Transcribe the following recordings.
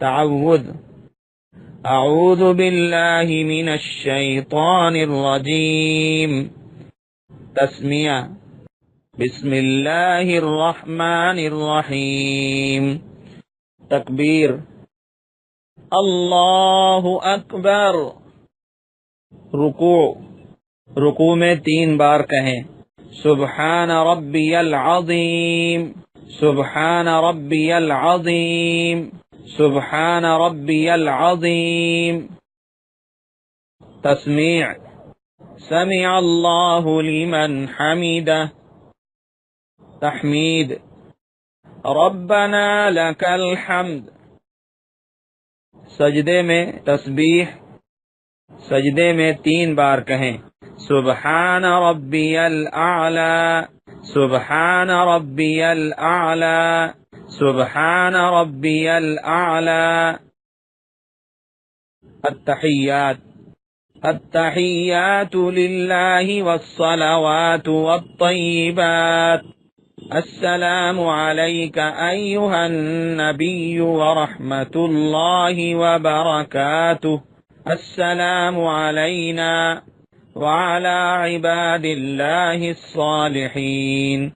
تعوذ اعوذ باللہ من الشیطان الرجیم. تسمیہ بسم اللہ الرحمن الرحیم. تکبیر اللہ اکبر. رکوع میں 3 بار کہیں سبحان ربی العظیم، سبحان ربی العظیم، سبحان ربی العظیم. تسمیع سمع اللہ لمن حمدہ. تحمید ربنا لک الحمد. سجدے میں تسبیح، سجدے میں 3 بار کہیں سبحان ربی الاعلی، سبحان ربی الاعلی، سبحان ربی الاعلی. التحیات التحیات للہ والصلوات والطیبات. السلام علیک ایہا النبی ورحمۃ اللہ وبرکاتہ. السلام علینا وعلى عباد اللہ الصالحین.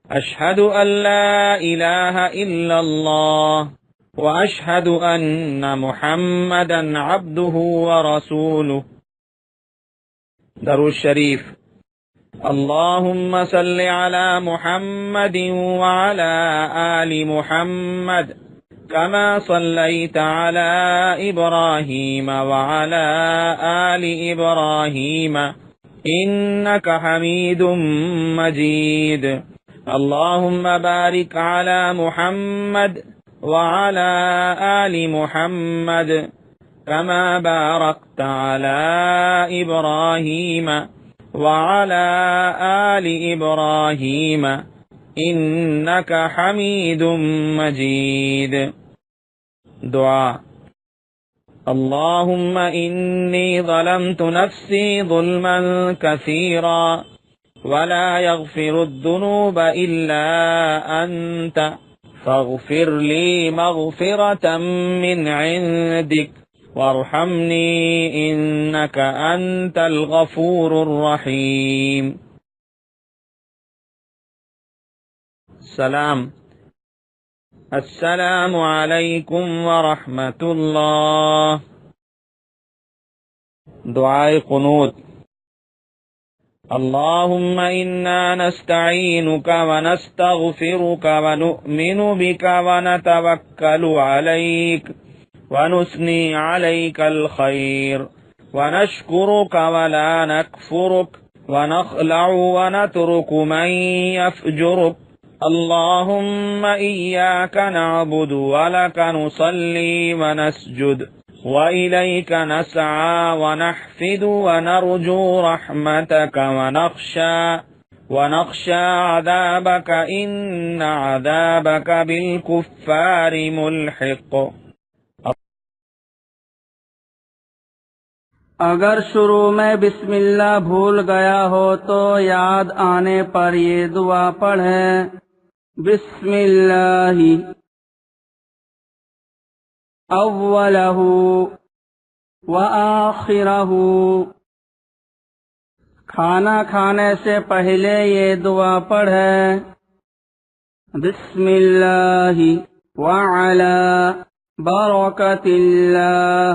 اشہد ان لا الہ الا اللہ واشہد ان محمدا عبدہ ورسولہ. درود شریف. اللہم صل علی محمد وعلى آل محمد كما صليت على إبراهيم وعلى آل إبراهيم إنك حميد مجيد. اللهم بارك على محمد وعلى آل محمد كما باركت على إبراهيم وعلى آل إبراهيم إنك حميد مجيد. دعا اللهم إني ظلمت نفسي ظلما كثيرا ولا يغفر الذنوب إلا أنت فاغفر لي مغفرة من عندك وارحمني إنك أنت الغفور الرحيم. سلام. السلام علیکم ورحمۃ اللہ. دعائے قنوت. اللہم انا نستعینک ونستغفرک ونؤمن بک ونتوکل علیک ونثنی علیک الخیر ونشکرک ولا نکفرک ونخلع ونترک من یفجرک. اللهم إياك نعبد ولك نصلي ونسجد وإليك نسعى ونحفد ونرجو رحمتك ونخشى عذابك إن عذابك بالكفار ملحق. اگر شروع میں بسم اللہ بھول گیا ہو تو یاد آنے پر یہ دعا پڑھیں. بسم اللہ اولہ وآخرہ. کھانا کھانے سے پہلے یہ دعا پڑھیں. بسم اللہ وعلی برکت اللہ.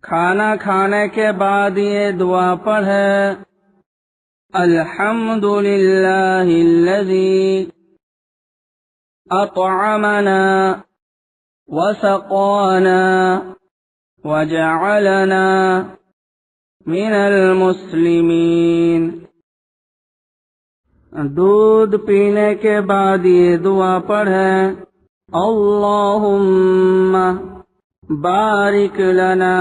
کھانا کھانے کے بعد یہ دعا پڑھیں. الحمد للہ الذی اطعمنا وسقانا وجعلنا من المسلمین. دودھ پینے کے بعد یہ دعا پڑھیں. اللہم بارک لنا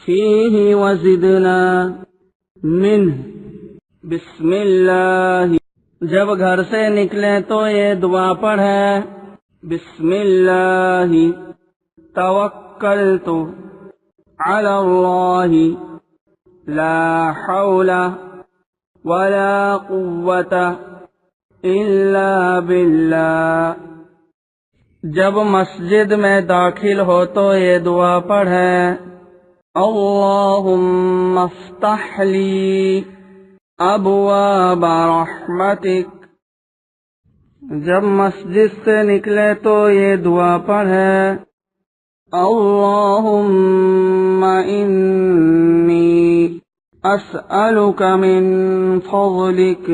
فیہ وزدنا منہ. بسم اللہ. جب گھر سے نکلیں تو یہ دعا پڑھیں. بسم اللہ توکلت علی اللہ لا حول ولا قوة الا باللہ. جب مسجد میں داخل ہو تو یہ دعا پڑھیں، اللہم افتح لی ابواب رحمتک۔ جب مسجد سے نکلے تو یہ دعا پڑھیں، اللہم انی اسألک من فضلک